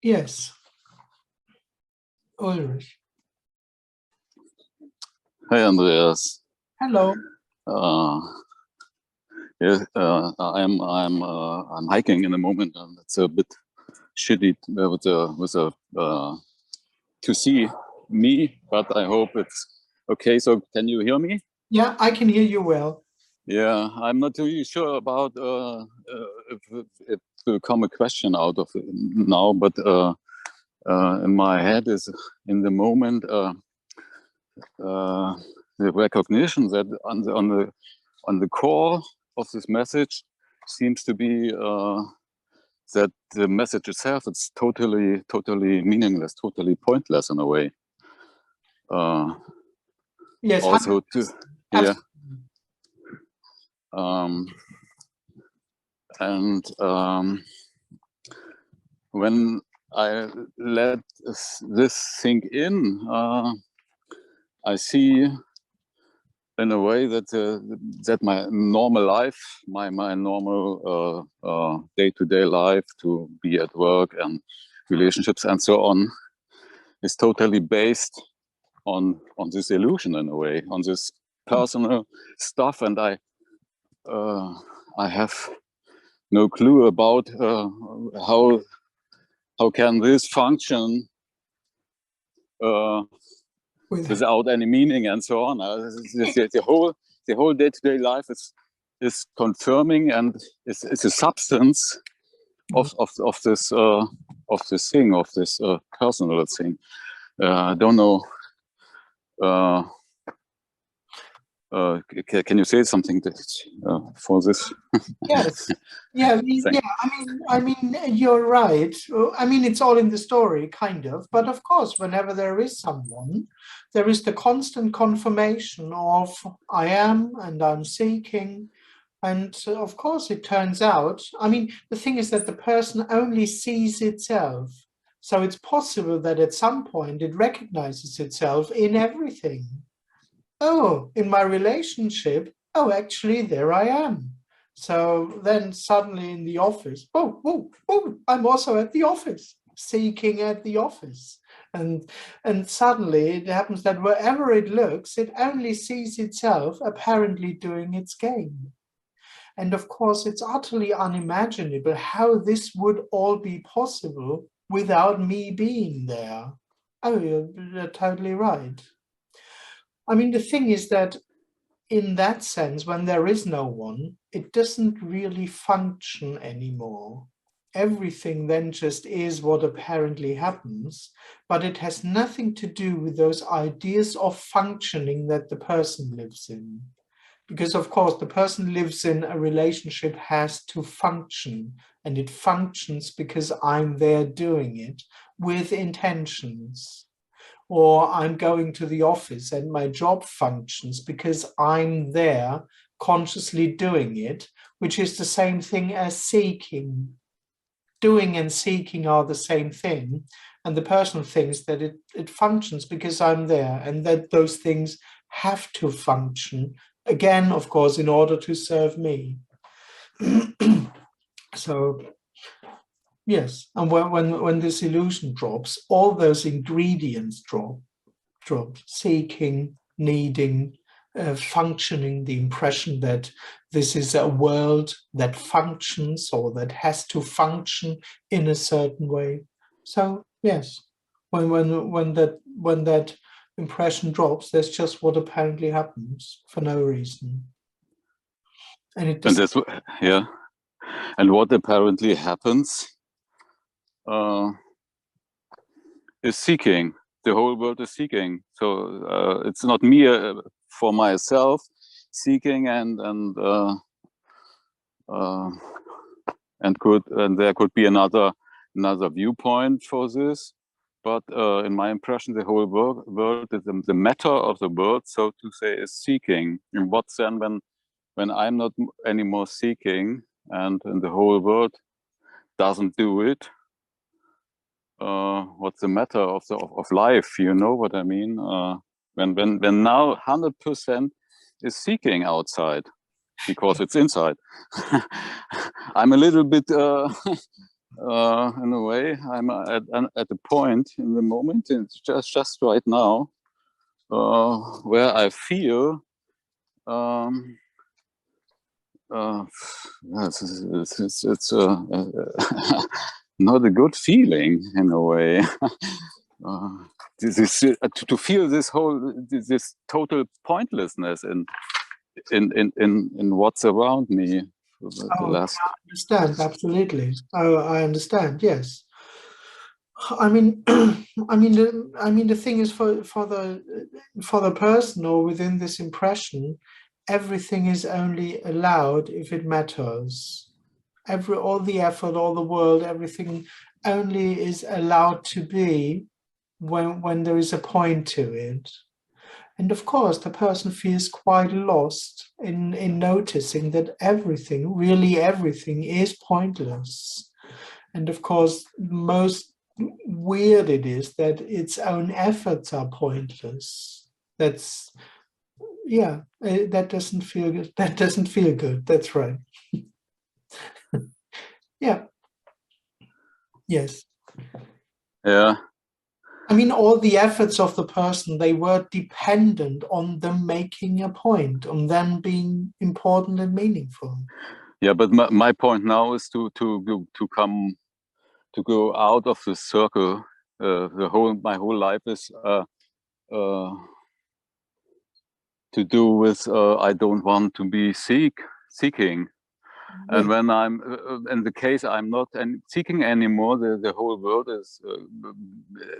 Yes, Ulrich. Hi, Andreas. Hello. Yes, I'm hiking in the moment, and it's a bit shitty to see me, but I hope it's okay. So, can you hear me? Yeah, I can hear you well. Yeah, I'm not really sure about if it will come a question out of it now, but in my head is in the moment the recognition that on the core of this message seems to be that the message itself is totally meaningless, totally pointless in a way. Yes. Also, yeah. When I let this sink in, I see in a way that that my normal life, my normal day-to-day life, to be at work and relationships and so on, is totally based on this illusion in a way, on this personal stuff, and I have no clue about how can this function without any meaning and so on. The whole day-to-day life is confirming, and it's a substance of this thing, of this personal thing. I don't know. Can you say something for this? Yes. Yeah. I mean, you're right. I mean, it's all in the story, kind of. But of course, whenever there is someone, there is the constant confirmation of I am and I'm seeking. And of course, it turns out, I mean, the thing is that the person only sees itself. So it's possible that at some point it recognizes itself in everything. Oh, in my relationship, oh, actually, there I am. So then suddenly in the office, oh, I'm also at the office, seeking at the office. And suddenly it happens that wherever it looks, it only sees itself apparently doing its game. And of course, it's utterly unimaginable how this would all be possible without me being there. Oh, you're totally right. I mean, the thing is that in that sense, when there is no one, it doesn't really function anymore. Everything then just is what apparently happens, but it has nothing to do with those ideas of functioning that the person lives in. Because of course, the person lives in a relationship has to function, and it functions because I'm there doing it with intentions. Or I'm going to the office and my job functions because I'm there consciously doing it, which is the same thing as seeking. Doing and seeking are the same thing. And the person thinks that it functions because I'm there, and that those things have to function, again, of course, in order to serve me. So yes, and when this illusion drops, all those ingredients drop, seeking, needing, functioning, the impression that this is a world that functions or that has to function in a certain way. So yes, when that impression drops, that's just what apparently happens for no reason. And that's yeah. And what apparently happens is seeking. The whole world is seeking. So it's not me for myself seeking, and there could be another viewpoint for this. But in my impression, the whole world is the matter of the world, so to say, is seeking. In what sense, when I'm not anymore seeking, and the whole world doesn't do it, what's the matter of life? You know what I mean? When now 100% is seeking outside because it's inside. I'm a little bit in a way, I'm at a point in the moment, it's just right now, where I feel it's not a good feeling in a way. To feel this total pointlessness in what's around me. I understand, absolutely. I understand, yes. I mean, the thing is, for the person or within this impression, everything is only allowed if it matters. All the effort, all the world, everything only is allowed to be when there is a point to it. And of course, the person feels quite lost in noticing that everything, really everything, is pointless. And of course, most weird it is that its own efforts are pointless. That's, yeah, that doesn't feel good. That doesn't feel good. That's right. Yeah. Yes. Yeah. I mean, all the efforts of the person, they were dependent on them making a point, on them being important and meaningful. Yeah, but my point now is to go out of the circle. My whole life is to do with I don't want to be seeking. And when I'm in the case I'm not seeking anymore, the whole world is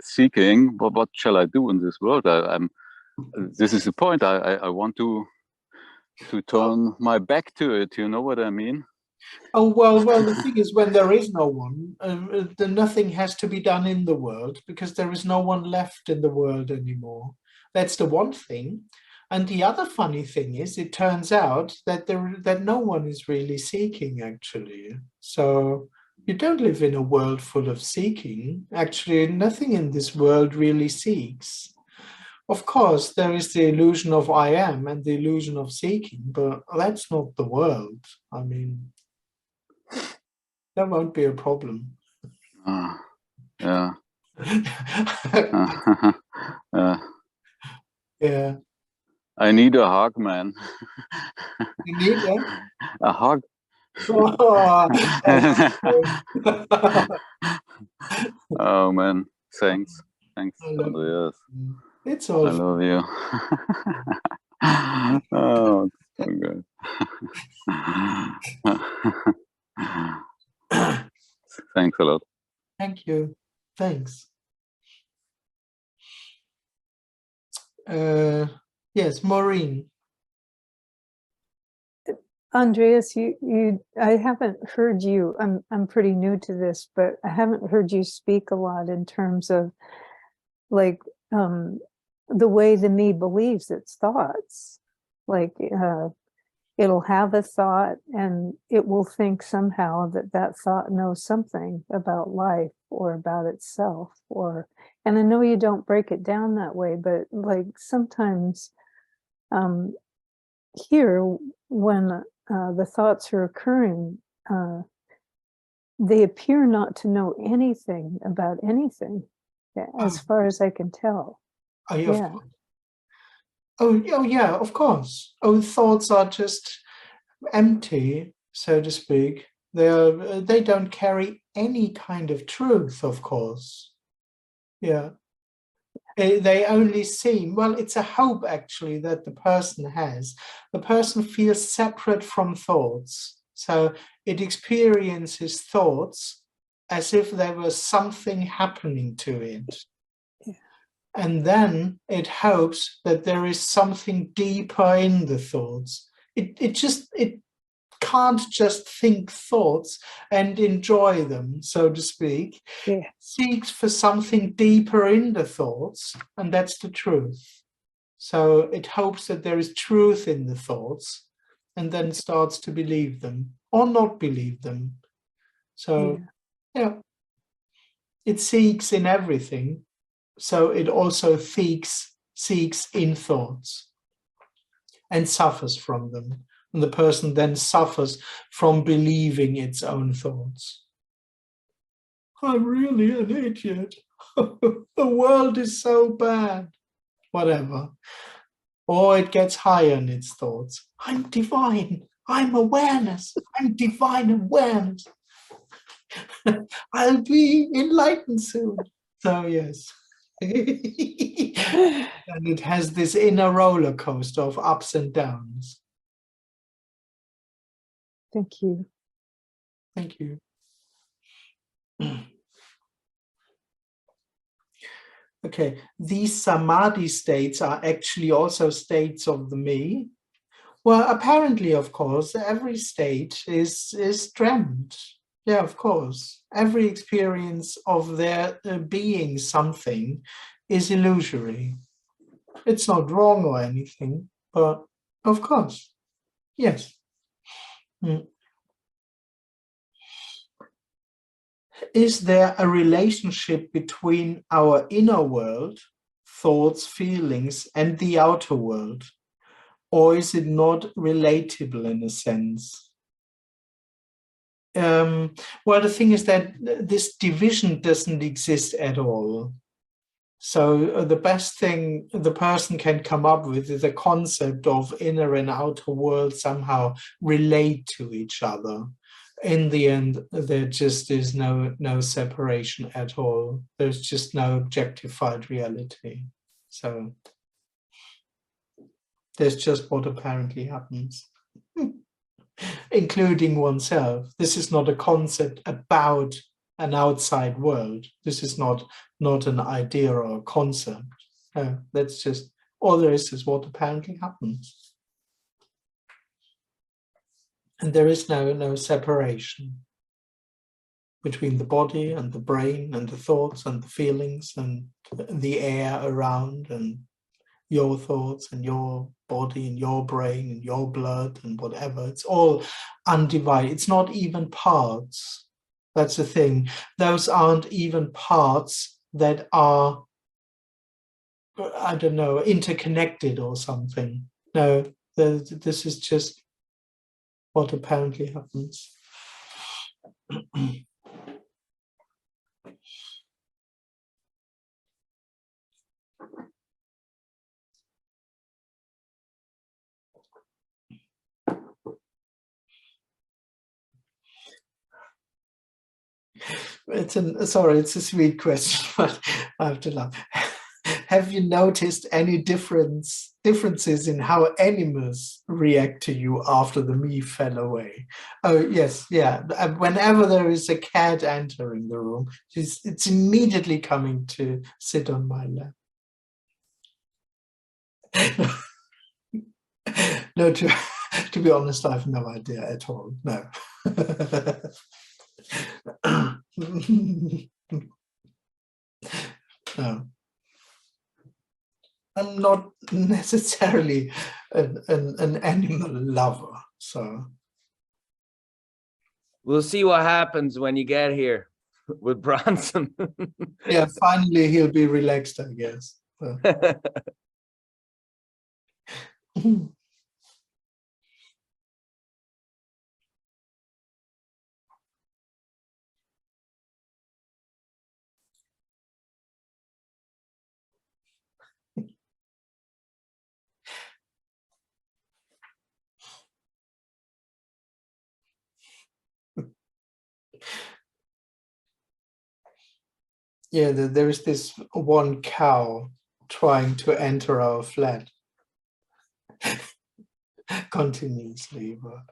seeking. But what shall I do in this world? This is the point. I want to turn my back to it. You know what I mean? Oh, well, the thing is, when there is no one, then nothing has to be done in the world because there is no one left in the world anymore. That's the one thing. And the other funny thing is, it turns out that that no one is really seeking, actually. So you don't live in a world full of seeking. Actually, nothing in this world really seeks. Of course, there is the illusion of I am and the illusion of seeking, but that's not the world. I mean, that won't be a problem. Yeah. Yeah. I need a hug, man. You need it? A hug. Oh, Oh man, thanks, Andreas. It's all. I love you. Oh, it's so good. Thanks a lot. Thank you. Thanks. Yes, Maureen. Andreas, I haven't heard you. I'm pretty new to this, but I haven't heard you speak a lot in terms of like the way the me believes its thoughts. Like it'll have a thought and it will think somehow that thought knows something about life or about itself. And I know you don't break it down that way, but like sometimes here when the thoughts are occurring, they appear not to know anything about anything, as far as I can tell. Yeah. Oh, yeah, of course. Oh, thoughts are just empty, so to speak. They don't carry any kind of truth, of course. Yeah. They only seem, well, it's a hope actually that the person has. The person feels separate from thoughts. So it experiences thoughts as if there was something happening to it. Yeah. And then it hopes that there is something deeper in the thoughts. It can't just think thoughts and enjoy them, so to speak. Yeah. Seeks for something deeper in the thoughts, and that's the truth. So it hopes that there is truth in the thoughts and then starts to believe them or not believe them. So, yeah, it seeks in everything. So it also seeks in thoughts and suffers from them. And the person then suffers from believing its own thoughts. I'm really an idiot. The world is so bad. Whatever. Or it gets higher in its thoughts. I'm divine. I'm awareness. I'm divine awareness. I'll be enlightened soon. So yes. And it has this inner roller coaster of ups and downs. Thank you. Thank you. Okay, these samadhi states are actually also states of the me. Well, apparently, of course, every state is dreamt. Yeah, of course. Every experience of there being something is illusory. It's not wrong or anything, but of course, yes. Is there a relationship between our inner world, thoughts, feelings, and the outer world? Or is it not relatable in a sense? Well, the thing is that this division doesn't exist at all. So the best thing the person can come up with is a concept of inner and outer world somehow relate to each other. In the end, there just is no separation at all. There's just no objectified reality. So there's just what apparently happens, including oneself. This is not a concept about an outside world. This is not an idea or a concept. That's just all there is what apparently happens. And there is no separation between the body and the brain and the thoughts and the feelings and the air around and your thoughts and your body and your brain and your blood and whatever. It's all undivided. It's not even parts. That's the thing. Those aren't even parts that are, I don't know, interconnected or something. No, this is just what apparently happens. It's a sweet question, but I have to laugh. Have you noticed any differences in how animals react to you after the me fell away? Oh, yes, yeah. Whenever there is a cat entering the room, it's immediately coming to sit on my lap. No, to be honest, I have no idea at all. No. No. I'm not necessarily an animal lover, so. We'll see what happens when you get here with Bronson. Yeah, finally he'll be relaxed, I guess. So. Yeah, there is this one cow trying to enter our flat continuously. But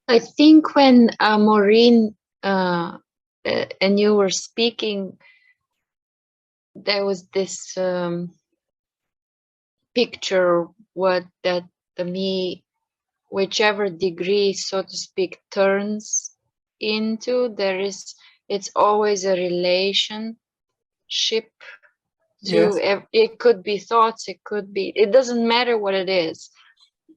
I think when Maureen and you were speaking, there was this picture that the me, whichever degree, so to speak, turns into, it's always a relationship to it could be thoughts, it doesn't matter what it is.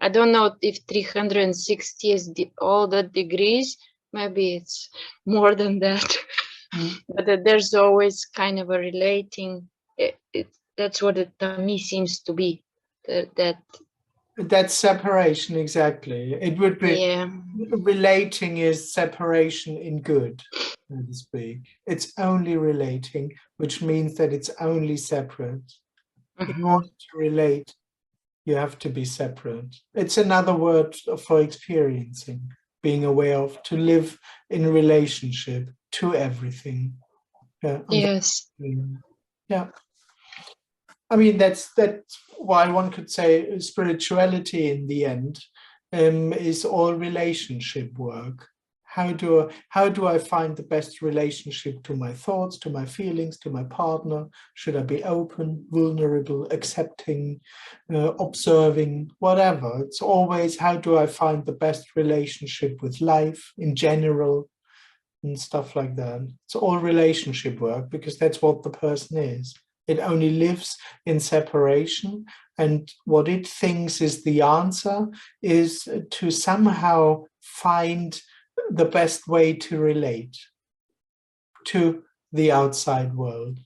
I don't know if 360 is all the degrees, maybe it's more than that. But there's always kind of a relating, that's what it to me seems to be, that's separation, exactly. It would be relating is separation in good, so to speak. It's only relating, which means that it's only separate. In order to relate, you have to be separate. It's another word for experiencing, being aware of, to live in relationship to everything. Yes. Yeah. I mean, that's why one could say spirituality in the end is all relationship work. How do I find the best relationship to my thoughts, to my feelings, to my partner? Should I be open, vulnerable, accepting, observing, whatever? It's always, how do I find the best relationship with life in general and stuff like that. It's all relationship work because that's what the person is. It only lives in separation, and what it thinks is the answer is to somehow find the best way to relate to the outside world.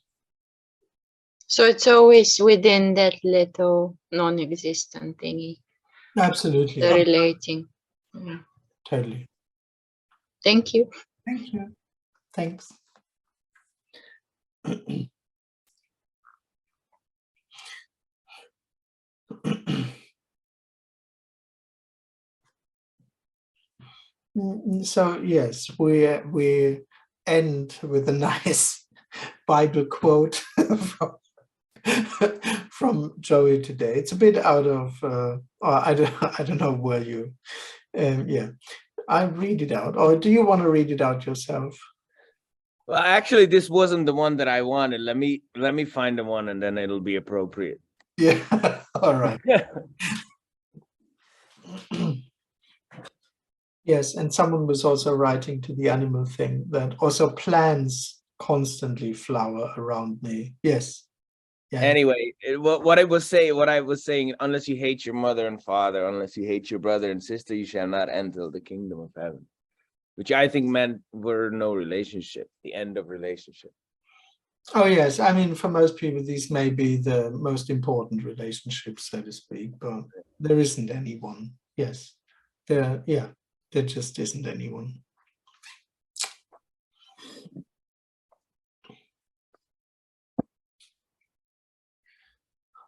So it's always within that little non-existent thingy. Absolutely. The relating. Yeah. Totally. Thank you. Thank you. Thanks. So yes, we end with a nice Bible quote from Joey today. It's a bit out of I don't know where you yeah, I read it out, or do you want to read it out yourself? Well, actually, this wasn't the one that I wanted. Let me find the one, and then it'll be appropriate. Yeah. All right. Yes, and someone was also writing to the animal thing that also plants constantly flower around me. Yes. Yeah. Anyway, what I was saying, unless you hate your mother and father, unless you hate your brother and sister, you shall not enter the kingdom of heaven. Which I think meant we're no relationship, the end of relationship. Oh yes, I mean, for most people, these may be the most important relationships, so to speak, but there isn't anyone. Yes, there just isn't anyone.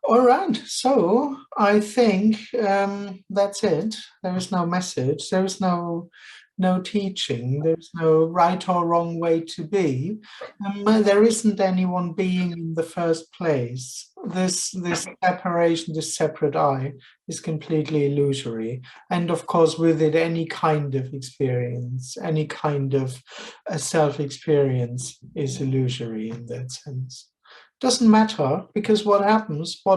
All right, so I think that's it. There is no message. There is no teaching. There's no right or wrong way to be. There isn't anyone being in the first place. This separation, this separate I, is completely illusory. And of course, with it, any kind of experience, any kind of self-experience is illusory in that sense. Doesn't matter, because what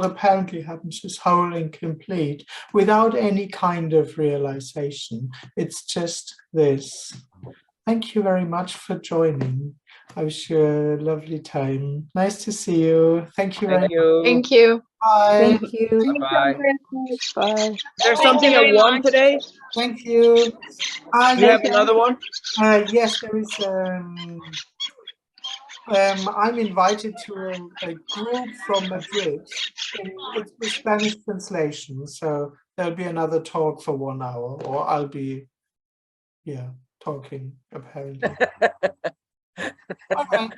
apparently happens is whole and complete without any kind of realization. It's just this. Thank you very much for joining. I wish you a lovely time. Nice to see you. Thank you very much. Thank you. Bye. Thank you. Bye. Bye. Is there something I won today? Thank you. You have another one? Yes, there is. I'm invited to a group from Madrid. It's the Spanish translation, so there'll be another talk for 1 hour, or I'll be, talking apparently. All right.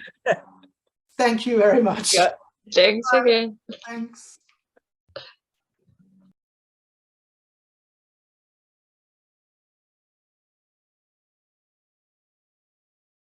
Thank you very much. Yeah. Thanks again. Thanks.